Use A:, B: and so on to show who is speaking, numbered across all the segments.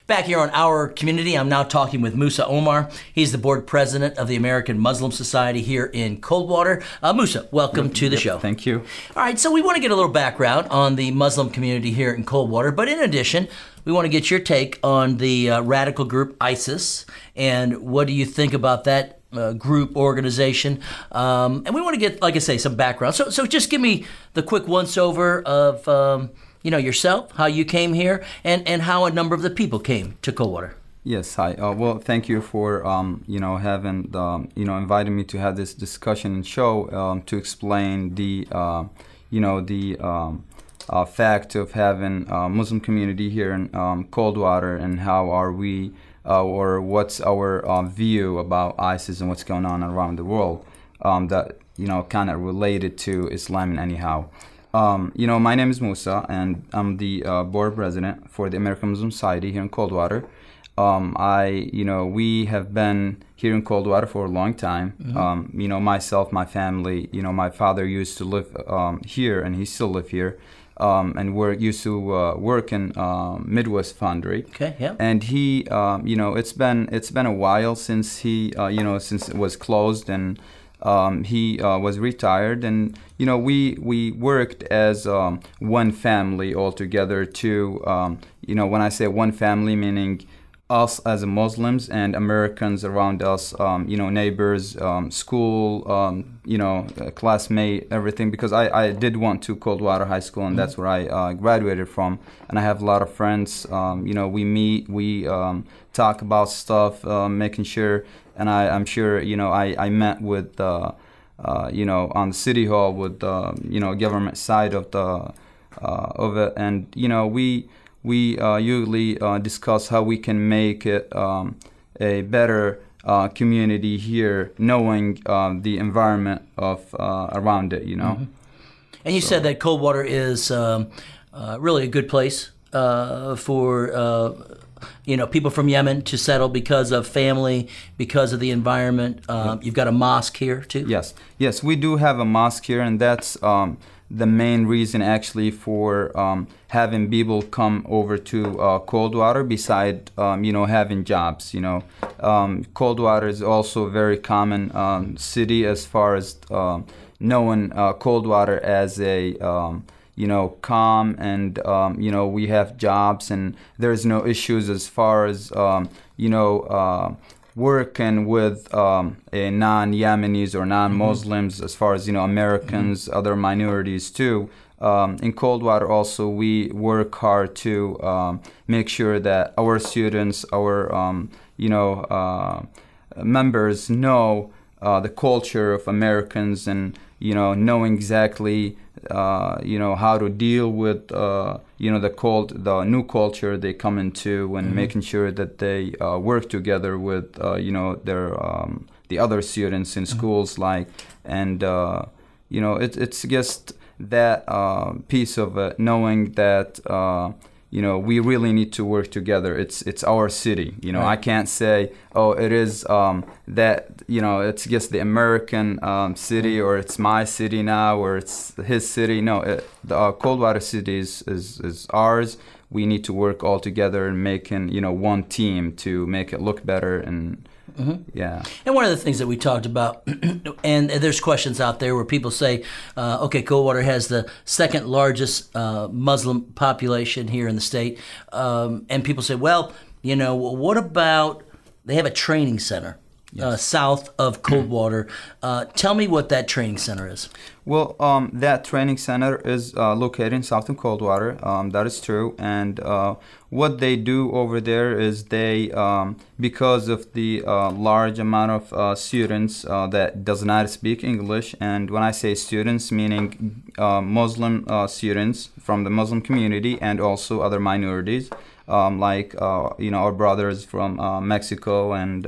A: Back here on Our Community, I'm now talking with Musa Omar. He's the board president of the American Muslim Society here in Coldwater. Musa, welcome to the show.
B: Thank you.
A: All right, so we want to get a little background on the Muslim community here in Coldwater, but in addition, we want to get your take on the radical group ISIS, and what do you think about that group organization? And we want to get, like I say, some background. So just give me the quick once-over of yourself, how you came here, and how a number of the people came to Coldwater.
B: Yes, hi. Well, thank you for having inviting me to have this discussion and show to explain the fact of having a Muslim community here in Coldwater, and how are we or what's our view about ISIS and what's going on around the world that kind of related to Islam in anyhow. My name is Musa, and I'm the board president for the American Muslim Society here in Coldwater. We have been here in Coldwater for a long time. Mm-hmm. Myself, my family, my father used to live here, and he still lives here. And we used to work in Midwest Foundry. Okay, yeah. And he, it's been a while since he, since it was closed, and he was retired, and we worked as one family all together. To when I say one family, meaning us as Muslims and Americans around us, neighbors, school, classmate, everything. Because I did went to Coldwater High School, and that's where I graduated from. And I have a lot of friends. We meet, we talk about stuff, making sure. And I'm sure, I met with, on the city hall with, government side of it. And, we usually discuss how we can make it a better community here, knowing the environment of around it, Mm-hmm.
A: And you said that Coldwater is really a good place for people from Yemen to settle because of family, because of the environment. You've got a mosque here too?
B: Yes, we do have a mosque here, and that's the main reason actually for having people come over to Coldwater, beside having jobs. Coldwater is also a very common city as far as knowing Coldwater as a calm, and we have jobs, and there's no issues as far as working with a non-Yemenis or non-Muslims, as far as Americans, other minorities too. In Coldwater also, we work hard to make sure that our students, our members know the culture of Americans, and knowing exactly how to deal with the new culture they come into, and making sure that they work together with the other students in schools, it's just that piece of it, knowing that we really need to work together. It's our city. Right. I can't say, it is that, it's just the American city, or it's my city now, or it's his city. No, the Coldwater city is ours. We need to work all together and making, one team to make it look better. And yeah.
A: And one of the things that we talked about, and there's questions out there where people say, Coldwater has the second largest Muslim population here in the state. And people say, well, what about, they have a training center south of Coldwater. Tell me what that training center is.
B: Well, that training center is located in southern Coldwater. That is true. And what they do over there is they, because of the large amount of students that does not speak English, and when I say students, meaning Muslim students from the Muslim community, and also other minorities, our brothers from Mexico and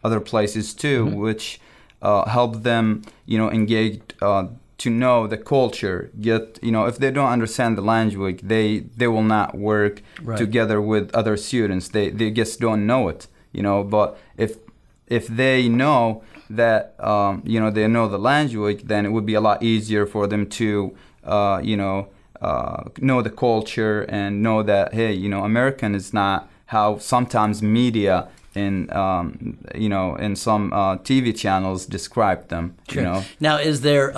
B: other places too, which help them, engage to know the culture. Get, if they don't understand the language, they will not work together with other students. They just don't know it, But if they know that, they know the language, then it would be a lot easier for them to, know the culture, and know that, hey, American is not how sometimes media in in some TV channels describe them.
A: Sure. Now, is there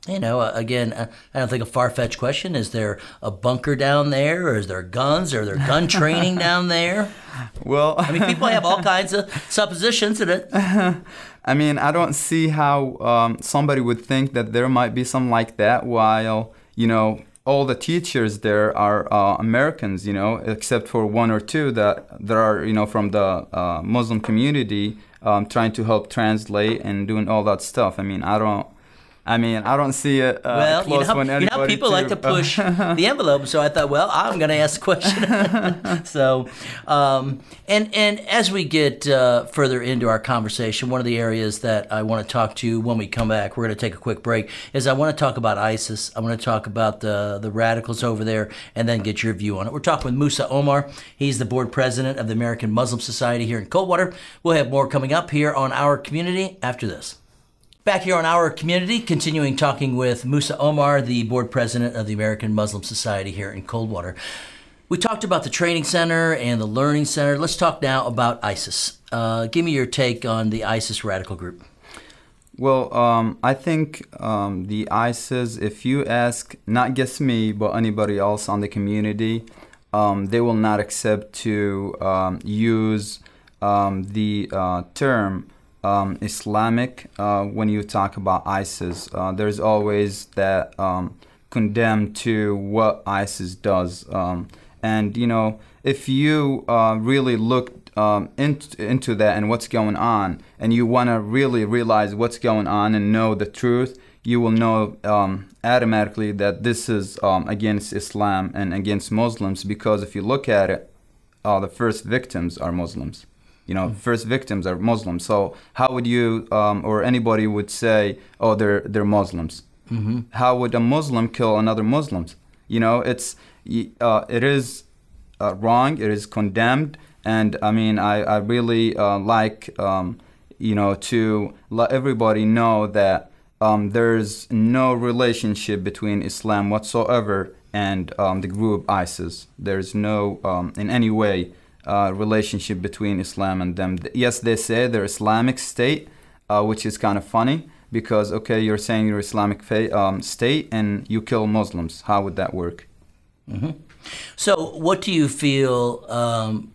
A: again, I don't think a far-fetched question. Is there a bunker down there, or is there guns, or is there gun training down there?
B: Well,
A: I mean, people have all kinds of suppositions in it.
B: I mean, I don't see how somebody would think that there might be something like that while, all the teachers there are Americans, except for one or two that there are, from the Muslim community trying to help translate and doing all that stuff. I mean, I don't see it close when anybody.
A: People like to push the envelope, so I thought, well, I'm going to ask the question. So, and as we get further into our conversation, one of the areas that I want to talk to when we come back, we're going to take a quick break, is I want to talk about ISIS. I want to talk about the radicals over there, and then get your view on it. We're talking with Musa Omar. He's the board president of the American Muslim Society here in Coldwater. We'll have more coming up here on Our Community after this. Back here on Our Community, continuing talking with Musa Omar, the board president of the American Muslim Society here in Coldwater. We talked about the training center and the learning center. Let's talk now about ISIS. Give me your take on the ISIS radical group.
B: Well, I think the ISIS, if you ask not just me, but anybody else on the community, they will not accept to use the term Islamic when you talk about ISIS. There's always that condemn to what ISIS does. And, if you really look into that and what's going on, and you want to really realize what's going on and know the truth, you will know automatically that this is against Islam and against Muslims, because if you look at it, the first victims are Muslims. First victims are Muslims. So how would you or anybody would say, oh, they're Muslims? Mm-hmm. How would a Muslim kill another Muslim? It is wrong. It is condemned. And I mean, I really like to let everybody know that there's no relationship between Islam whatsoever and the group ISIS. There's no in any way relationship between Islam and them. Yes, they say they're Islamic State, which is kind of funny because, okay, you're saying you're Islamic state and you kill Muslims. How would that work?
A: Mm-hmm. So what do you feel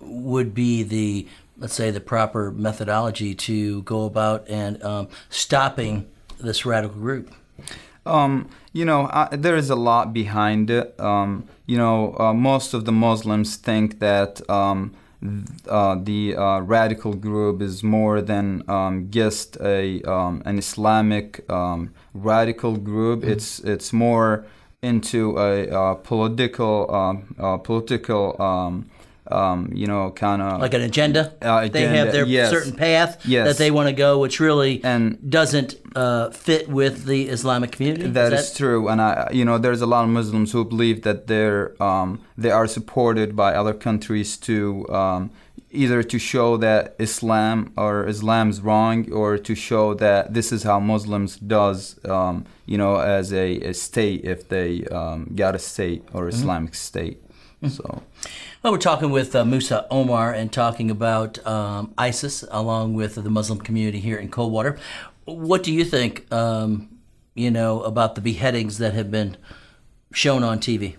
A: would be let's say, the proper methodology to go about and stopping this radical group? There is a lot behind it. Most of the Muslims think that the radical group is more than just an Islamic radical group. Mm-hmm. It's more into a political kind of like an agenda. They have their certain path that they want to go, which really doesn't fit with the Islamic community.
B: That is true, and there's a lot of Muslims who believe that they are supported by other countries to either to show that Islam's wrong, or to show that this is how Muslims does, as a state, if they got a state or Islamic state. Mm-hmm. So.
A: Well, we're talking with Musa Omar and talking about ISIS along with the Muslim community here in Coldwater. What do you think, about the beheadings that have been shown on TV?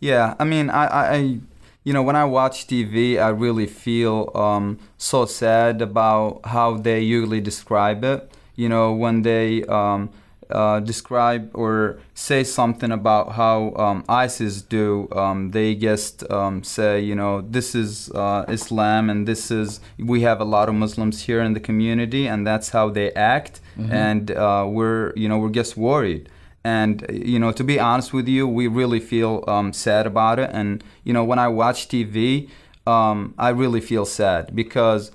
A: Yeah,
B: I mean, I when I watch TV, I really feel so sad about how they usually describe it. When they describe or say something about how ISIS do, they just say, this is Islam, and we have a lot of Muslims here in the community, and that's how they act. Mm-hmm. And we're just worried. And, to be honest with you, we really feel sad about it. And, when I watch TV, I really feel sad because,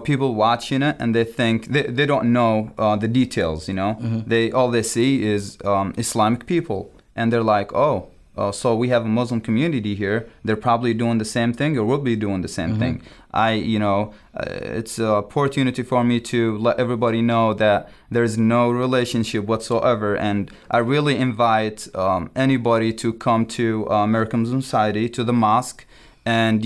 B: people watching it and they think they don't know the details, Mm-hmm. All they see is Islamic people. And they're like, so we have a Muslim community here. They're probably doing the same thing, or will be doing the same mm-hmm. thing. It's an opportunity for me to let everybody know that there's no relationship whatsoever. And I really invite anybody to come to American Muslim Society, to the mosque, and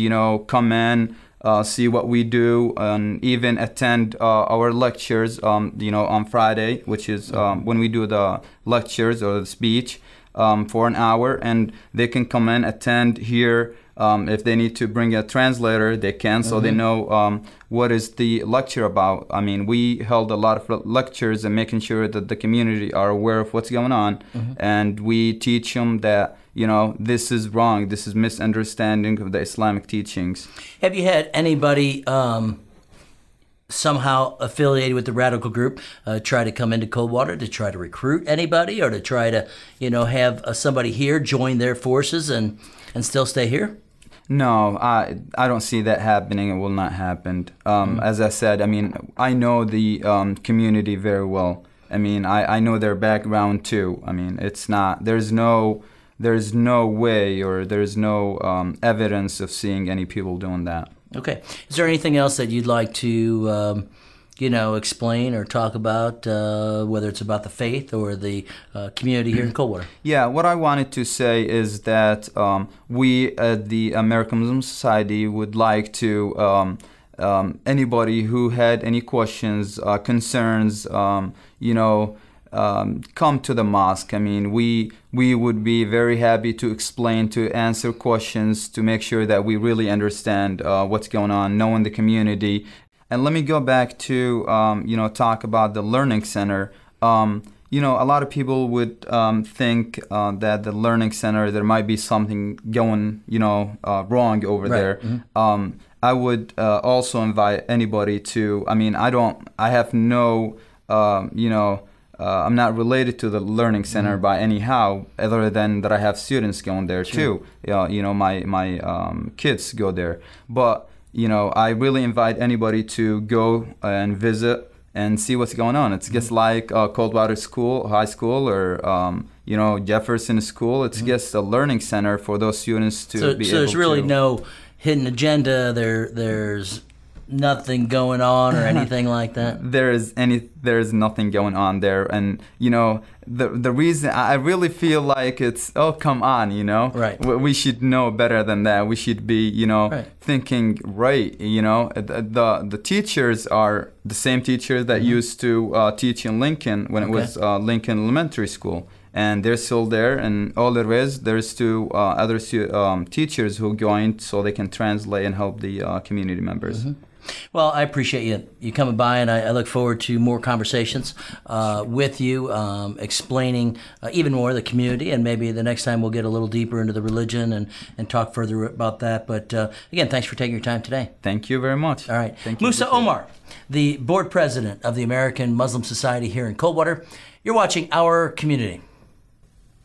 B: come in, see what we do, and even attend our lectures on Friday, which is when we do the lectures or the speech for an hour, and they can come in, attend here. If they need to bring a translator, they can, so they know what is the lecture about. I mean, we held a lot of lectures and making sure that the community are aware of what's going on, and we teach them that this is wrong, this is misunderstanding of the Islamic teachings.
A: Have you had anybody somehow affiliated with the radical group try to come into Coldwater to try to recruit anybody, or to try to have somebody here join their forces and still stay here?
B: No, I don't see that happening. It will not happen. As I said, I mean, I know the community very well. I mean, I know their background too. I mean, it's not, there's no way, or there's no evidence of seeing any people doing that.
A: Okay. Is there anything else that you'd like to explain or talk about, whether it's about the faith or the community here in Coldwater?
B: Yeah, what I wanted to say is that we at the American Muslim Society would like to, anybody who had any questions, concerns, come to the mosque. I mean, we would be very happy to explain, to answer questions, to make sure that we really understand what's going on, knowing the community. And let me go back to, talk about the Learning Center. A lot of people would think that the Learning Center, there might be something going, wrong over there. I would also invite anybody to, I have no, I'm not related to the Learning Center by anyhow, other than that I have students going there too. My kids go there. But I really invite anybody to go and visit and see what's going on. It's just like Coldwater High School, or Jefferson School. It's just a learning center for those students to be able to. So
A: there's really no hidden agenda. There's nothing going on or anything like that?
B: There is nothing going on there, and the reason I really feel like it's, oh, come on,
A: right,
B: we should know better than that. We should be right, thinking right. The teachers are the same teachers that used to teach in Lincoln when it was Lincoln Elementary School, and they're still there, and all there's two other teachers who joined so they can translate and help the community members.
A: Well, I appreciate you coming by, and I look forward to more conversations with you, explaining even more the community, and maybe the next time we'll get a little deeper into the religion and talk further about that. But again, thanks for taking your time today.
B: Thank you very much.
A: All right.
B: Thank you.
A: Musa Omar, the board president of the American Muslim Society here in Coldwater. You're watching Our Community.